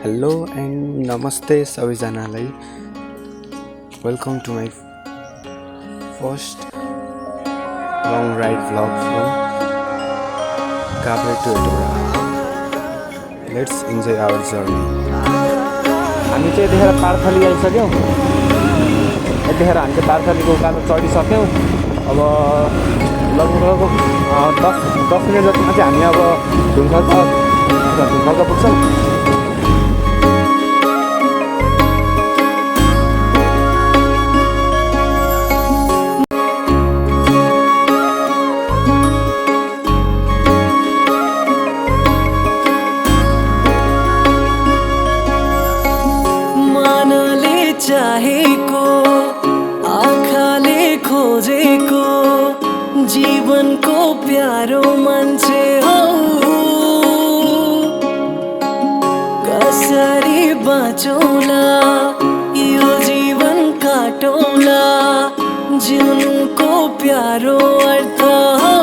Hello and नमस्ते सबैजनालाई welcome to my first long ride vlog from Kavre to Hetauda. Let's enjoy our journey. हामी चाहिँ यतिखेर पार्थली आइसक्यौँ। यतिखेर हामी चाहिँ पार्थलीको उकालो चढिसक्यौँ। अब लगभग 10 मिनट जतिमा चाहिँ हामी अब ढुङ्खर्क पुग्छौँ। चाहेको आँखाले खोजेको जीवनको प्यारो मान्छे हौ, कसरी बाँचौला यो जीवन काटौला जिउनुको प्यारो अर्थ हौ।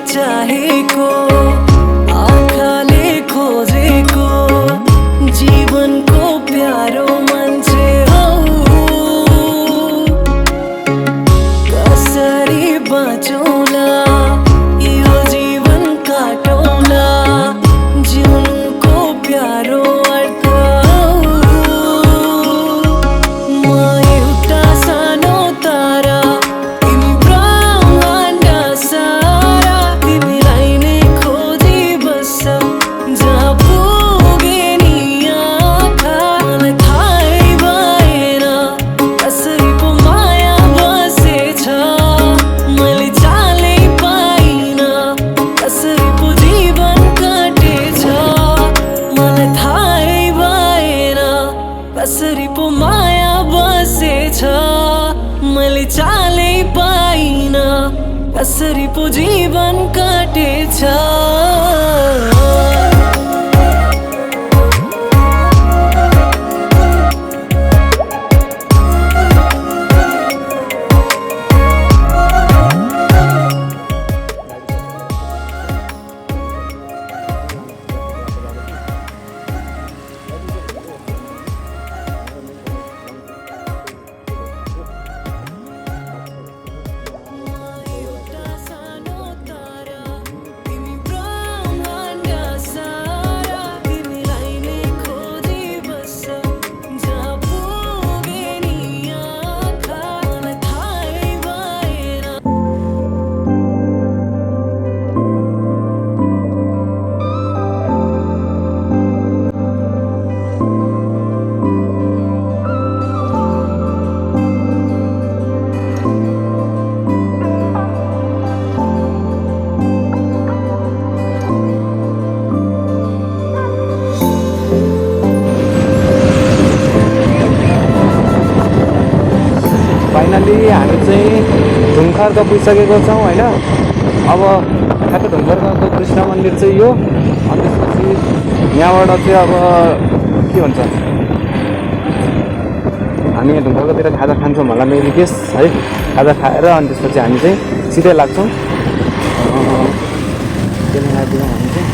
चाहेको आँखाले खोजेको जीवनको प्यारो मान्छे हौ, कसरी बाँचौला यो जीवन काटौला जिउनुको प्यारो अर्थ हौ। म एउटा सानो तारा तिमी ब्रह्माण्ड सारा, तिमीलाई नै खोजी बस्छ जहाँ पुगे नि आँखा। मलाई थाहै भएन कसरी पो माया बसेछ, मैले चालै पाइनँ कसरी पो जीवन काटेछ। मलाई थाहै भएन कसरी पो माया बसेछ, मैले चालै पाइनँ कसरी पो जीवन काटेछ। फाइनली हामी चाहिँ ढुङ्खर्क पुगिसकेको छौँ होइन। अब ठ्याक्क ढुङ्खर्कको कृष्ण मन्दिर चाहिँ यो, अनि त्यसपछि यहाँबाट चाहिँ अब के भन्छ हामी यहाँ ढुङ्खर्कतिर खाजा खान्छौँ होला मेरो गेस है। खाजा खाएर अनि त्यसपछि हामी चाहिँ सिधै लाग्छौँ हामी चाहिँ।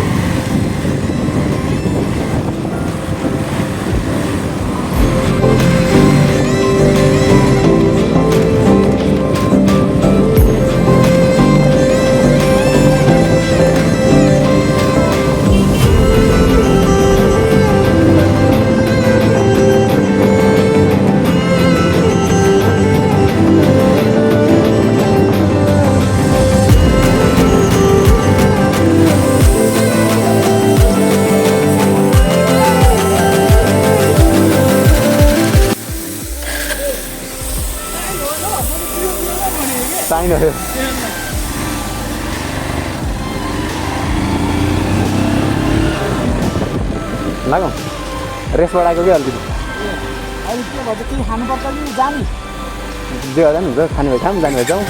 साइन हो लागौँ रेसबाट आएको कि अलिकति अहिले के भन्छ के खानुपर्छ कि जाने जे गर्दा पनि हुन्छ। खाने भए खाऊँ, जाने भए जाउँ।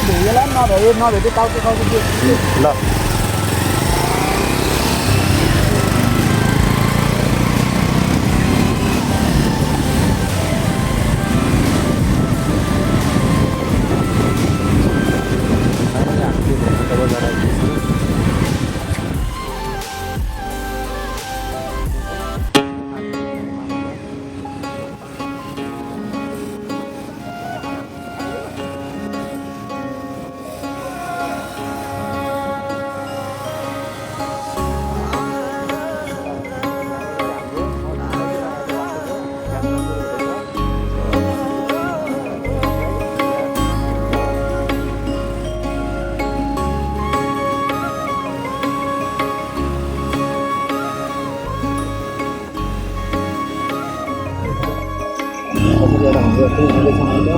भेला नभए नभेटे टाउको ल एउटा हाम्रो हुँदैछ अहिले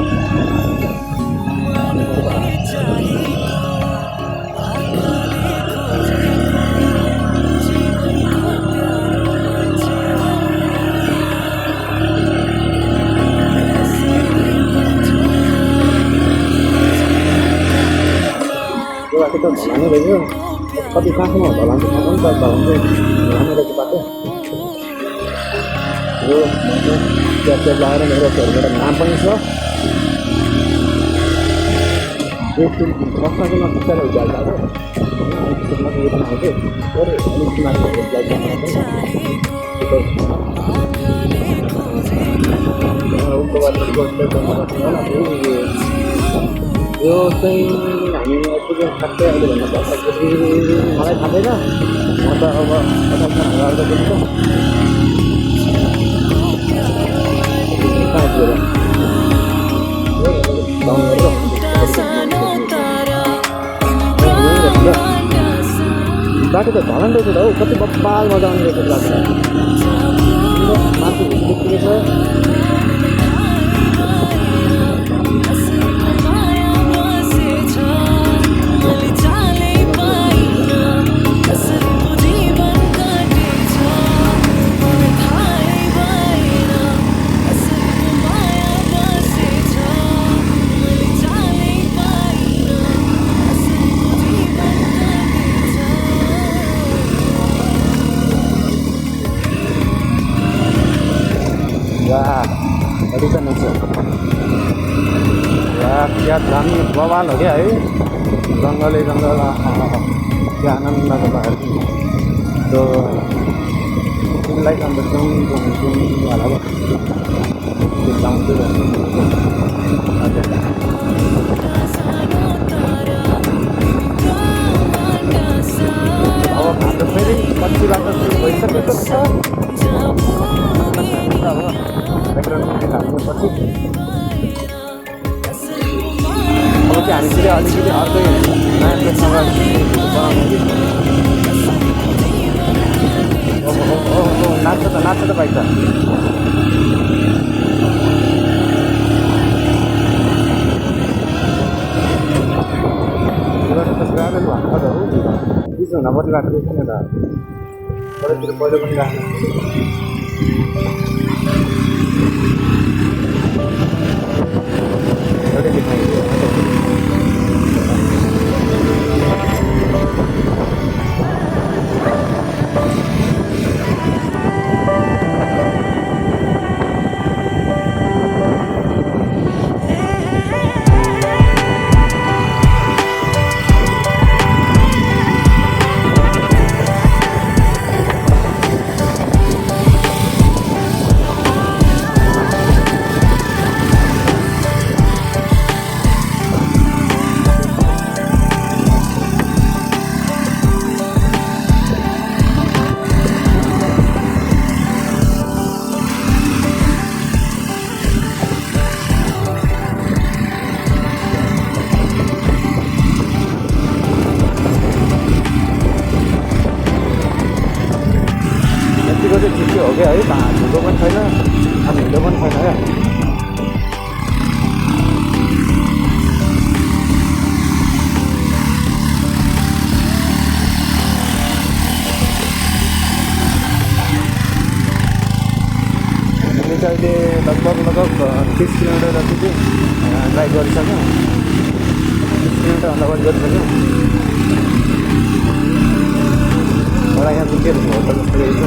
बाटो त ढलानै रहेछ कति कहाँसम्म ढलान चाहिँ थाहा पनि त ढलान चाहिँ ढलानै रहेछ बाटो यो ट्याप लगाएर मेरो घरबाट नाम पनि छ यो बस्नको नबिस्तारै उज्यालो बाटो यो पनि आउँथ्यो अलिक यो चाहिँ हामी आइपुग्यौँ ठ्याक्कै अहिले भन्नु पर्दाखेरि मलाई थाहा छैन म त अब कहाँ बाटो त ढलान रहेछ त हौ कति बब्बाल मजा आउने रहेछ बाटो माथि देखिएको छ क्या दामी बवाल हो क्या है जङ्गलै जङ्गल क्या आनन्दको बाहेक तो तिमीलाई अन्त होला अब हाम्रो फेरि पछिबाट सुरु भइसकेको छ अब पछि अब चाहिँ हामी फेरि अलिकति अर्कै नयाँ प्लेसमा बनाउनु कि नाच्छ त बाइक त ट्राभल भएको त हो चिज हुनपट्टि बाटो रहेछ नि त पहिलोतिर पहिलो पनि राख्नु एउटै देखाइदियो हो क्या है हिँडो पनि छैन अब हिँडो पनि छैन क्या हामीले चाहिँ अहिले लगभग 30 किलोमिटर जति चाहिँ ड्राइभ गरिसक्यौँ 30 किलोमिटरभन्दा बढी गरिसक्यौँ मलाई यहाँ चाहिँ के होटल जस्तो रहेछ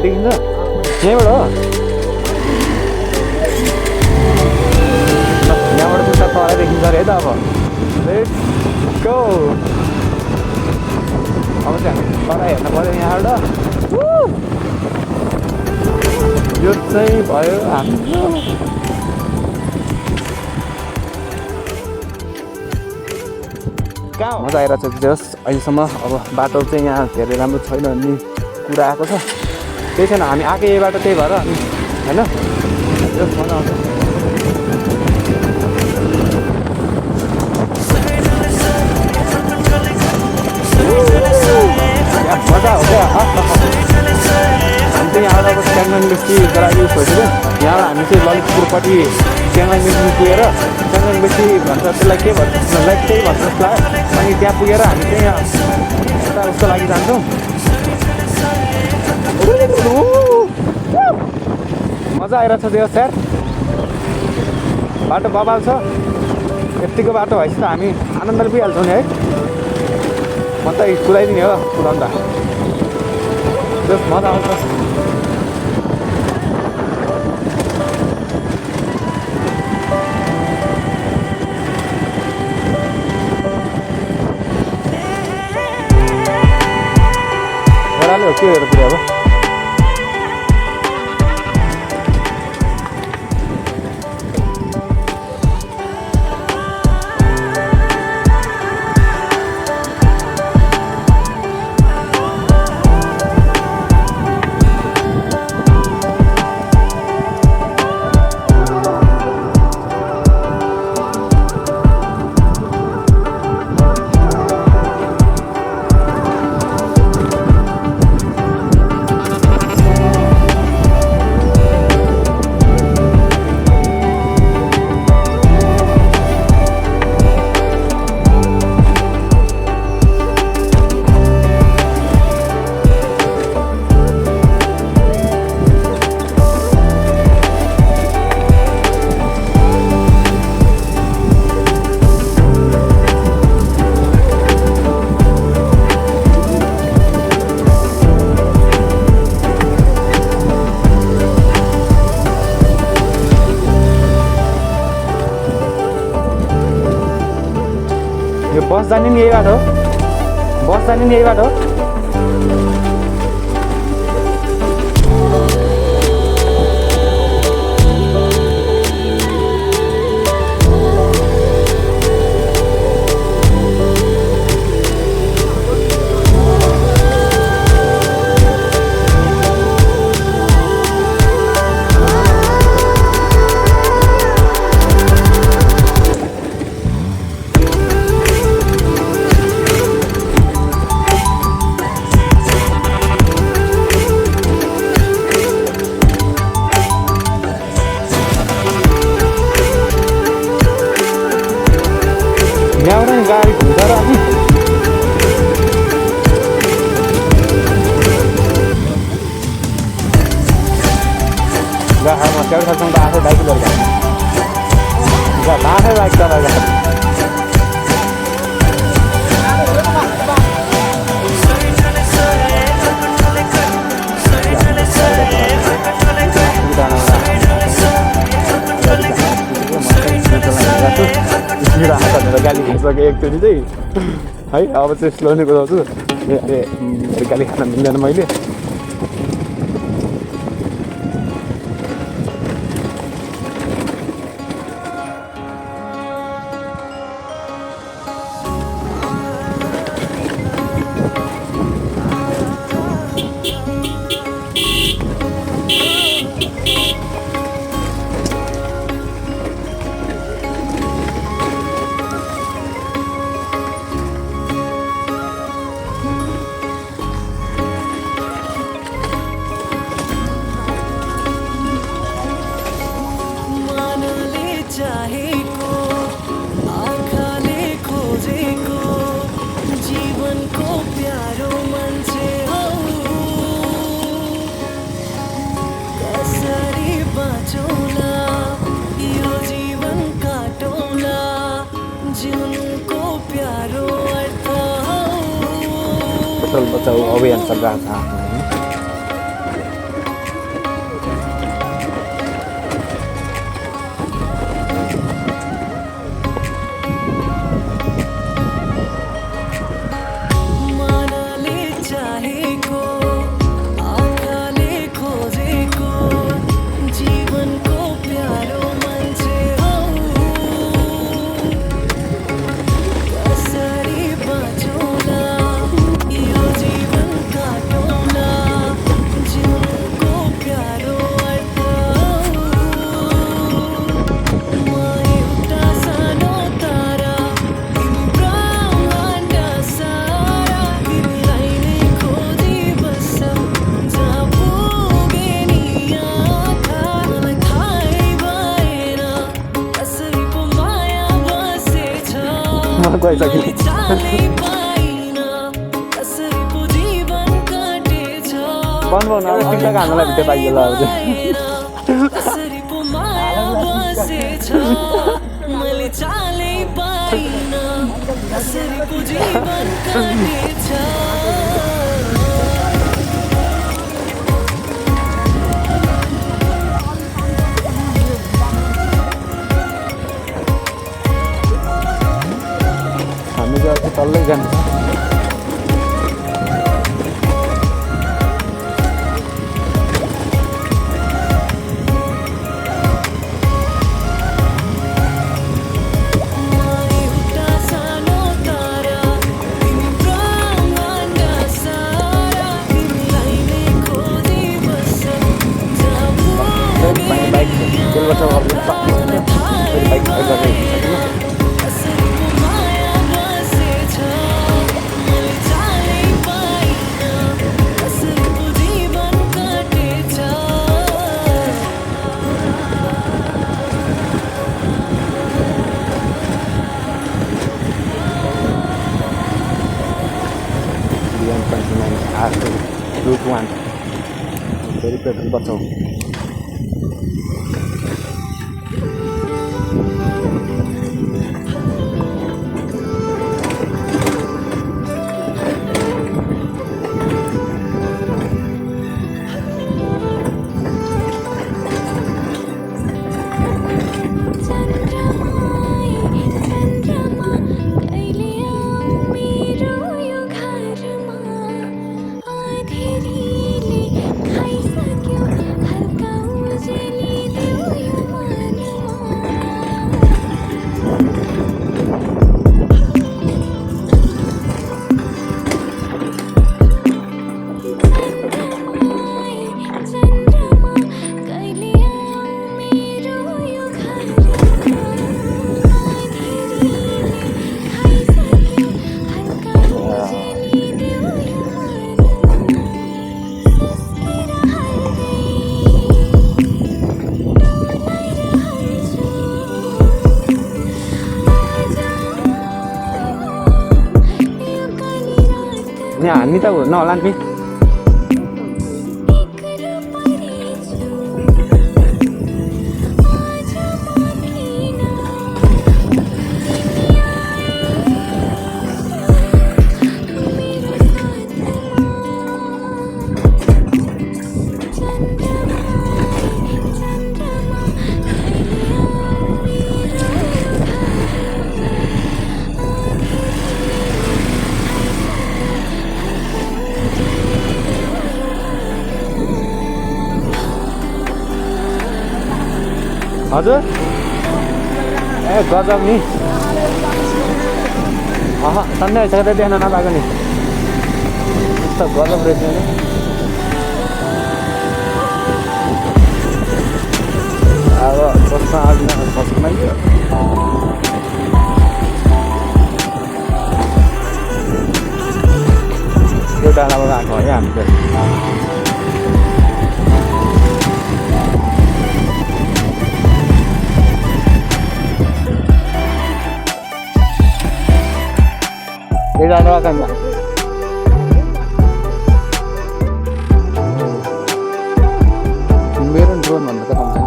देखिन्छ यहाँबाट हो यहाँबाट चाहिँ तल देखिन्छ अरे है त अब लेट्स गो अब चाहिँ हामी तल हेर्न पऱ्यो यहाँबाट यो चाहिँ भयो हाम्रो कहाँ मजा आइरहेको छ जस अहिलेसम्म अब बाटो चाहिँ यहाँ धेरै राम्रो छैन भन्ने कुरा आएको छ त्यही छैन हामी आएको यही बाटो त्यही भएर अनि होइन जस मजा आउँछ मजा हो क्या हामी चाहिँ यहाँबाट च्याङलाङ बेसी गरायो छोडिदियो यहाँबाट हामी चाहिँ ललितपुरपट्टि च्याङलाङ बेसी पुगेर च्याङलाङ बेसी भन्छ त्यसलाई के भन्छ लाइक त्यही भन्छ जस्तो लाग्यो अनि त्यहाँ पुगेर हामी चाहिँ यहाँ यता उसको लागि जान्छौँ मजा आइरहेछ त्यो स्यार बाटो बबाल छ यत्तिको बाटो भएपछि त हामी आनन्दले पुगिहाल्छौँ नि है म त कुदाइदिने हो कुदाउँदा जस मजा आउँछ हो के गरेर पुऱ्यो अब यो बस जाने नि यही बाटो बस जाने नि यही बाटो यहाँबाट नि गाडी घुम्छ र अनि गाडीमा च्याउसँग त आफै बाइक लिएर आफै बाइक चलाएर गाली खिचिसकेँ एकचोटि चाहिँ है अब चाहिँ स्लो नै कुदाउँछु अरे गाली खान मिल्दैन मैले बचाउ अभियान चलिरहेको छ कसरी बाँचौँला यो जीवन काटौँला आइसक्यो बन्द भन्नु अब टिकटक हान्नलाई भित्र पाइयो अब हामी चाहिँ तल्लै जान्छ Route 1 very petrol bachao यहाँ हान्ने त नहोला नि हजुर ए गजब नि सन्डे आइसकेर बिहान नपाएको नि यस्तो गजब रहेछ नि अब बस्न अघि बस्नु यो डाँडाबाट आएको है हामी चाहिँ डाँडा kan मेरो ड्रोन भन्दा त कम छैन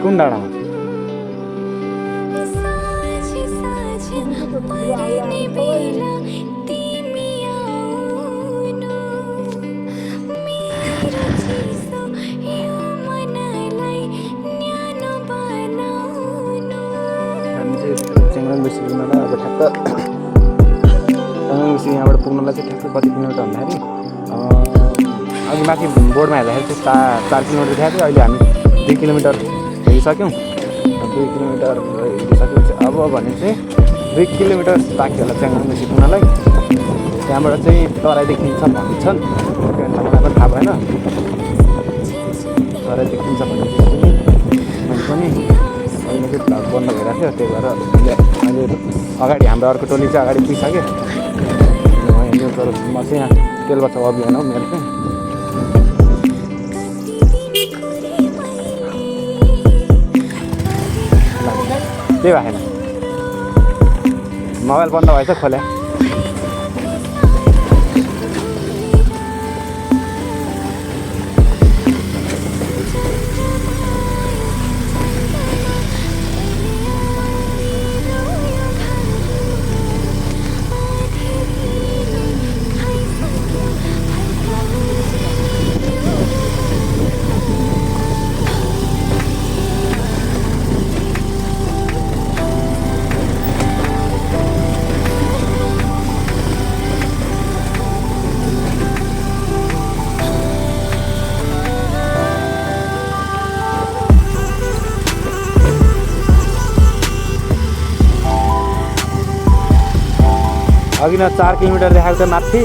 कुन डाँडामा अब ठ्याक्क यहाँबाट पुग्नलाई चाहिँ ठ्याक्क कति किलोमिटर भन्दाखेरि अघि माथि बोर्डमा हेर्दाखेरि चाहिँ 4 किलोमिटर थियो अहिले हामी 2 किलोमिटर हिँडिसक्यौँ 2 किलोमिटर हिँडिसकेपछि अब भने चाहिँ 2 किलोमिटर बाँकी होला च्याङ्ग्राङबेसी पुग्नलाई त्यहाँबाट चाहिँ तराई देखिन्छ भन्छन् मलाई पनि थाहा भएन तराई देखिन्छ भनेपछि मैले पनि अहिले चाहिँ भ्लग बन्द भइरहेको थियो त्यही भएर अहिले अगाडि हाम्रो अर्को टोली चाहिँ अगाडि पुगिसक्यो म चाहिँ यहाँ तेल बचाउ अभियान हो मेरो चाहिँ त्यही भएन मोबाइल बन्द भएछ खोले अघि न 4 किलोमिटर देखाएको छ माथि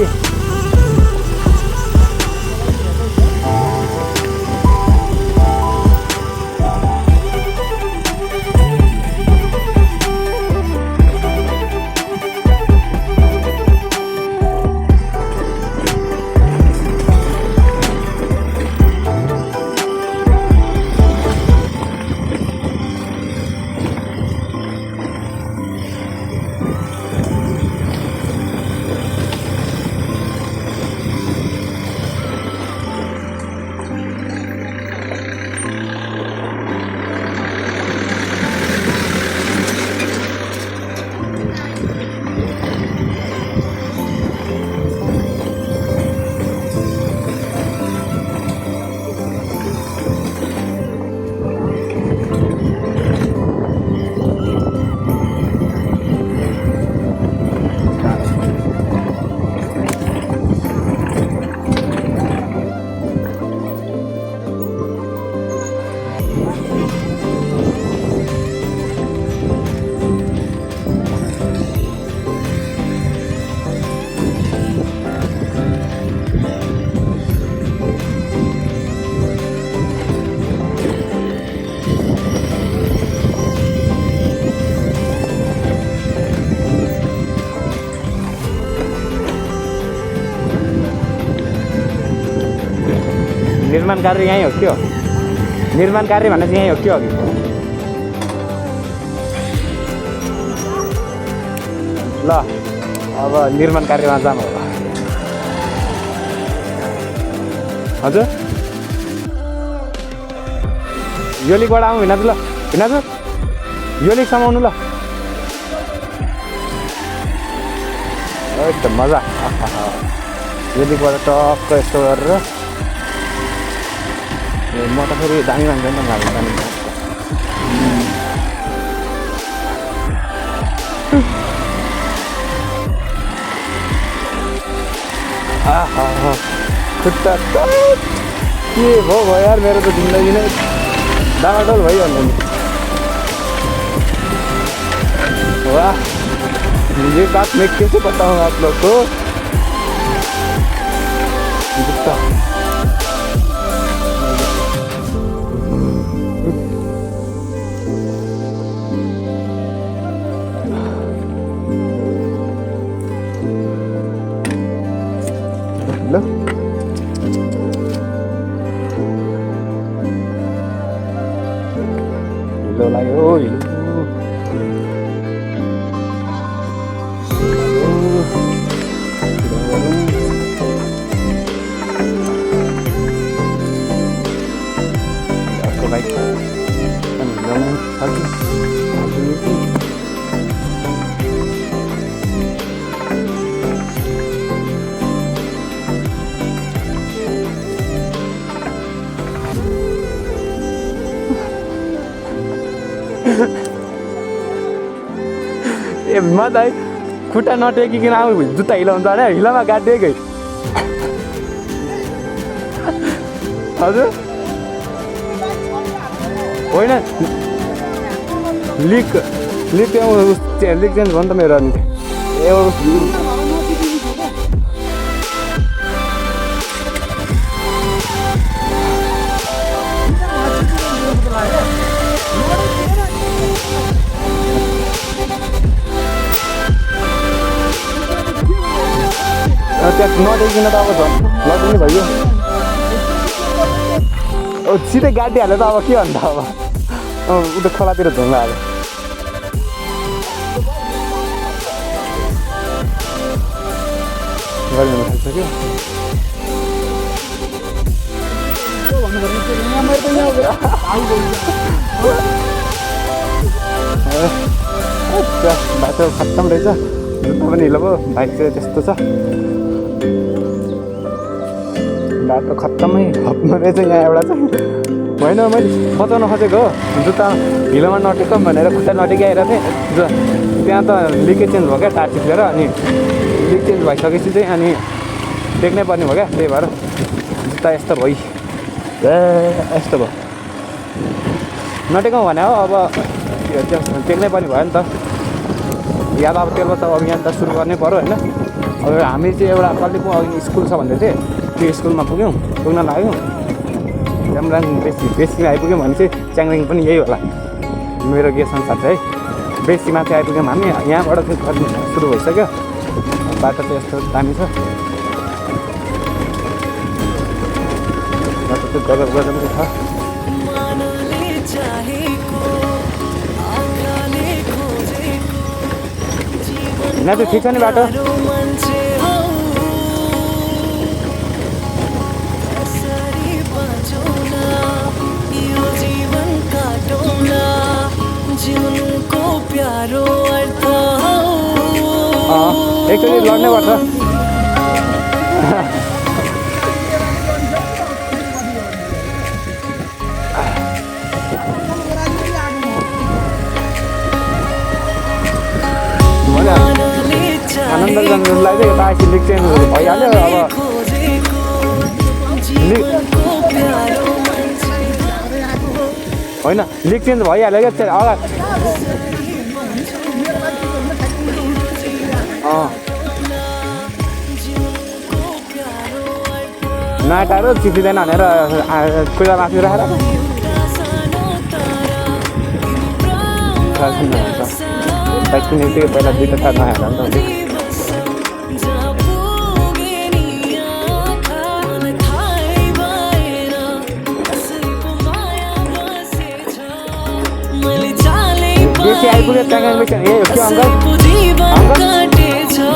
निर्माण कार्य यहीँ हो के हो निर्माण कार्य भन्ने चाहिँ यहीँ हो के अघि ल अब निर्माण कार्यमा जानु होला हजुर यो लिकबाट आउँ भिनाजु ल भिनाजु यो लिक समाउनु ल एकदम मजा यो लिकबाट टक्क यस्तो गरेर म त फेरि दामी मान्छे नि त जानु खुट्टा के भयो यार मेरो त जिन्दगी नै डामाडोल भइहाल्यो नि वाह ये बात मैं कैसे बताऊँ आप लोग को Hello? Hello lại ơi. Aku baik. Kan kamu satu. ए म त खुट्टा नटेकिकन आऊ जुत्ता हिलाउँछ अरे हिलामा गाडिदिएकै हजुर होइन लिक लिक लिक चेन्ज भयो नि त मेरो अनि ए त्यहाँ नदेखिन त अब झन् लगिने भयो सिधै गाडी हाल्यो त अब के भन्दा अब उता खोलातिर धुङ्गा हाल्यो गरिदिनु थालिसक्यो। बाटो खत्तम रहेछ, जुत्ता पनि हिलो भयो। बाइक चाहिँ त्यस्तो छ, बाटो खत्तमै खप्नु रहेछ यहाँ एउटा चाहिँ। होइन मैले बचाउन खोजेको हो, जुत्ता हिलोमा नटेको भनेर खुट्टा नटेकी आएर थिएँ। त्यहाँ त लिकेज चेन्ज भयो क्या टायर चिप्लेर, अनि लिक चेन्ज भइसकेपछि चाहिँ अनि देख्नै पर्ने भयो क्या, त्यही भएर जुत्ता यस्तो भयो। यस्तो भयो, नटेकौँ भने हो अब देख्नै पर्ने भयो नि त। या त अब तेल त अभियान त सुरु गर्नै पऱ्यो होइन। अब हामी चाहिँ एउटा कालिम्पोङ अघि स्कुल छ भन्दै थिएँ, त्यो स्कुलमा पुग्न लाग्यौँ। च्याम्राङ बेसीमा आइपुग्यौँ भने चाहिँ च्याङ्रिङ पनि यही होला मेरो के संसार चाहिँ है। बेसीमा चाहिँ आइपुग्यौँ हामी, यहाँबाट चाहिँ गर्नु सुरु भइसक्यो। बाटो चाहिँ यस्तो दामी छ, बाटो चाहिँ गजब गजब छ। यहाँ चाहिँ ठिक छ नि बाटो। एकचोटि लड्नै पर्छ। आनन्द गर्नुलाई चाहिँ यता आएपछि लिक चेन्जहरू भइहाल्यो। अब होइन लिक चेन्ज भइहाल्यो क्या अगाडि। नयाँ टायर चिप्लिँदैन भनेर कोइला माथि राखेर बाइक किन्ने बित्तिकै पहिला 2 टायर नयाँ होला नि त। बेसी आइपुग्यो च्याङ्राङ बेच्यो यही हो क्या अङ्कल?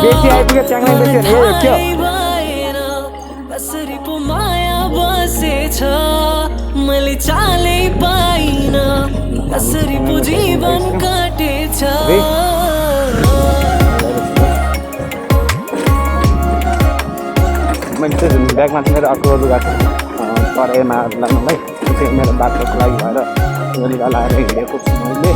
बेसी आइपुग्यो च्याङ्राङ बेच्यो यही हो क्या? मैले चालै पाइन कसरी पो जीवन काटेछ। मैले चाहिँ ब्यागमा चाहिँ मेरो अर्को लुगा परेमा लाग्नुलाई मेरो बाटोको लागि भएर यो लुगा लगाएर हिँडेको छु मैले।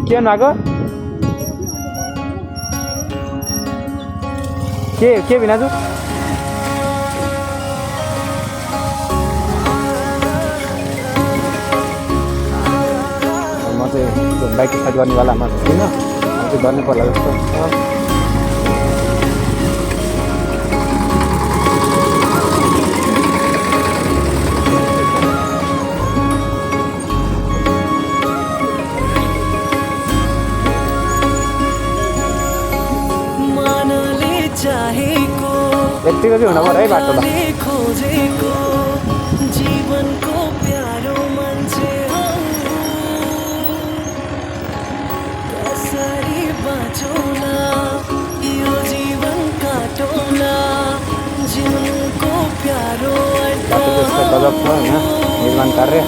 के नाको के भिनाजु म चाहिँ बाइक स्टार्ट गर्नेवालामा छुइनँ, त्यो गर्नै पर्ला जस्तो छ। यतिको चाहिँ हुन पर्यो है बाटो त। जीवनको प्यारो मान्छे कसरी बाँचौला यो जीवन काटौला जीवनको प्यारो गजब छ यहाँ निर्माण कार्य।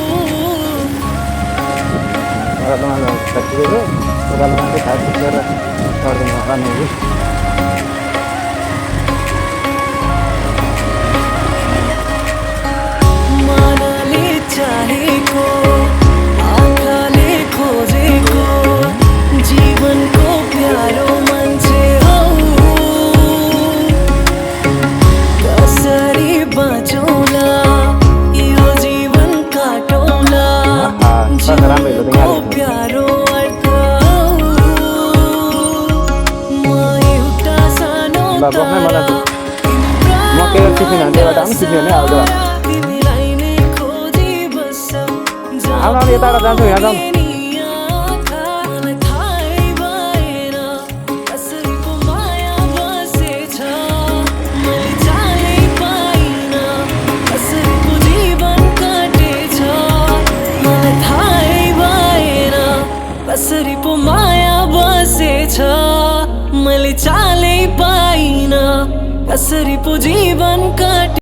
चाहेको आँखाले खोजेको जीवनको प्यारो मान्छे हौ होला बस्नै मजा छ म के सिक्ने हान्दैबाट पनि सिक्ने भने आउँछ आउन यताबाट जान्छु यहाँ जाउँ कसरी पो माया बसेछ मैले चालै पाइन कसरी पो जीवन काटे